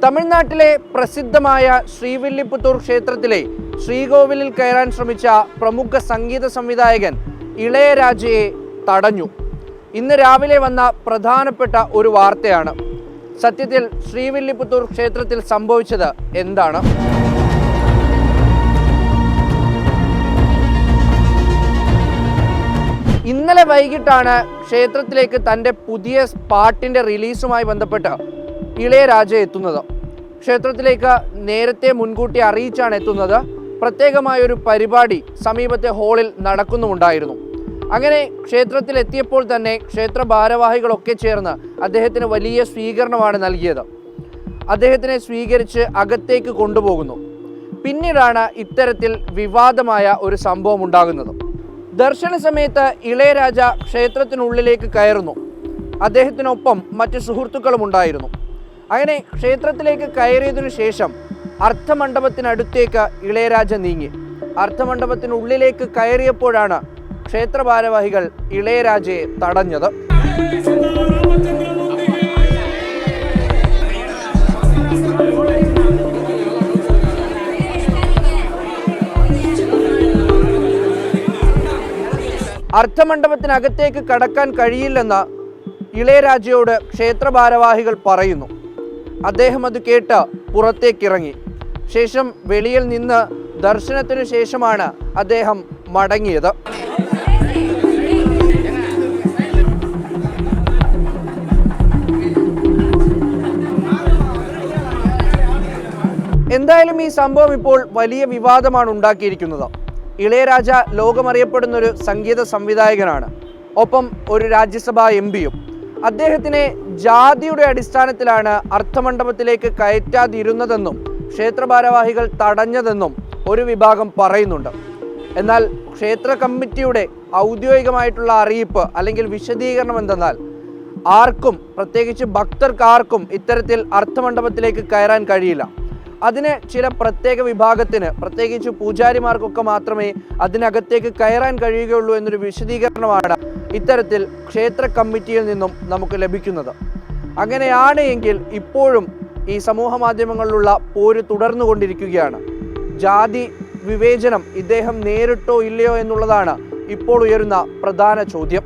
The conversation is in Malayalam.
തമിഴ്നാട്ടിലെ പ്രസിദ്ധമായ ശ്രീവില്ലിപുത്തൂർ ക്ഷേത്രത്തിലെ ശ്രീകോവിലിൽ കയറാൻ ശ്രമിച്ച പ്രമുഖ സംഗീത സംവിധായകൻ ഇളയരാജയെ തടഞ്ഞു. ഇന്ന് രാവിലെ വന്ന പ്രധാനപ്പെട്ട ഒരു വാർത്തയാണ്. സത്യത്തിൽ ശ്രീവില്ലിപുത്തൂർ ക്ഷേത്രത്തിൽ സംഭവിച്ചത് എന്താണ്? ഇന്നലെ വൈകിട്ടാണ് ക്ഷേത്രത്തിലേക്ക് തൻ്റെ പുതിയ പാട്ടിൻ്റെ റിലീസുമായി ബന്ധപ്പെട്ട് ഇളയരാജ എത്തുന്നത്. ക്ഷേത്രത്തിലേക്ക് നേരത്തെ മുൻകൂട്ടി അറിയിച്ചാണ് എത്തുന്നത്. പ്രത്യേകമായൊരു പരിപാടി സമീപത്തെ ഹാളിൽ നടക്കുന്നുമുണ്ടായിരുന്നു. അങ്ങനെ ക്ഷേത്രത്തിൽ എത്തിയപ്പോൾ തന്നെ ക്ഷേത്ര ഭാരവാഹികളൊക്കെ ചേർന്ന് അദ്ദേഹത്തിന് വലിയ സ്വീകരണമാണ് നൽകിയത്. അദ്ദേഹത്തിനെ സ്വീകരിച്ച് അകത്തേക്ക് കൊണ്ടുപോകുന്നു. പിന്നീടാണ് ഇത്തരത്തിൽ വിവാദമായ ഒരു സംഭവം ഉണ്ടാകുന്നത്. ദർശന സമയത്ത് ഇളയരാജ ക്ഷേത്രത്തിനുള്ളിലേക്ക് കയറുന്നു. അദ്ദേഹത്തിനൊപ്പം മറ്റ് സുഹൃത്തുക്കളും ഉണ്ടായിരുന്നു. അങ്ങനെ ക്ഷേത്രത്തിലേക്ക് കയറിയതിനു ശേഷം അർദ്ധമണ്ഡപത്തിനടുത്തേക്ക് ഇളയരാജ നീങ്ങി. അർദ്ധമണ്ഡപത്തിനുള്ളിലേക്ക് കയറിയപ്പോഴാണ് ക്ഷേത്ര ഭാരവാഹികൾ ഇളയരാജയെ തടഞ്ഞത്. അർദ്ധമണ്ഡപത്തിനകത്തേക്ക് കടക്കാൻ കഴിയില്ലെന്ന് ഇളയരാജയോട് ക്ഷേത്ര ഭാരവാഹികൾ പറയുന്നു. അദ്ദേഹം അത് കേട്ട് പുറത്തേക്കിറങ്ങി. ശേഷം വെളിയിൽ നിന്ന് ദർശനത്തിനു ശേഷമാണ് അദ്ദേഹം മടങ്ങിയത്. എന്തായാലും ഈ സംഭവം ഇപ്പോൾ വലിയ വിവാദമാണ് ഉണ്ടാക്കിയിരിക്കുന്നത്. ഇളയരാജ ലോകമറിയപ്പെടുന്നൊരു സംഗീത സംവിധായകനാണ്, ഒപ്പം ഒരു രാജ്യസഭാ എംപിയും. അദ്ദേഹത്തിനെ ജാതിയുടെ അടിസ്ഥാനത്തിലാണ് അർദ്ധമണ്ഡപത്തിലേക്ക് കയറ്റാതിരുന്നതെന്നും ക്ഷേത്ര ഭാരവാഹികൾ തടഞ്ഞതെന്നും ഒരു വിഭാഗം പറയുന്നുണ്ട്. എന്നാൽ ക്ഷേത്ര കമ്മിറ്റിയുടെ ഔദ്യോഗികമായിട്ടുള്ള അറിയിപ്പ് അല്ലെങ്കിൽ വിശദീകരണം എന്തെന്നാൽ ആർക്കും, പ്രത്യേകിച്ച് ഭക്തർക്കാർക്കും ഇത്തരത്തിൽ അർദ്ധമണ്ഡപത്തിലേക്ക് കയറാൻ കഴിയില്ല. അതിന് ചില പ്രത്യേക വിഭാഗത്തിന്, പ്രത്യേകിച്ച് പൂജാരിമാർക്കൊക്കെ മാത്രമേ അതിനകത്തേക്ക് കയറാൻ കഴിയുകയുള്ളൂ എന്നൊരു വിശദീകരണമാണ് ഇത്തരത്തിൽ ക്ഷേത്ര കമ്മിറ്റിയിൽ നിന്നും നമുക്ക് ലഭിക്കുന്നത്. അങ്ങനെയാണ് എങ്കിൽ ഇപ്പോഴും ഈ സമൂഹ മാധ്യമങ്ങളിലുള്ള പോര് തുടർന്നുകൊണ്ടിരിക്കുകയാണ്. ജാതി വിവേചനം ഇദ്ദേഹം നേരിട്ടോ ഇല്ലയോ എന്നുള്ളതാണ് ഇപ്പോൾ ഉയരുന്ന പ്രധാന ചോദ്യം.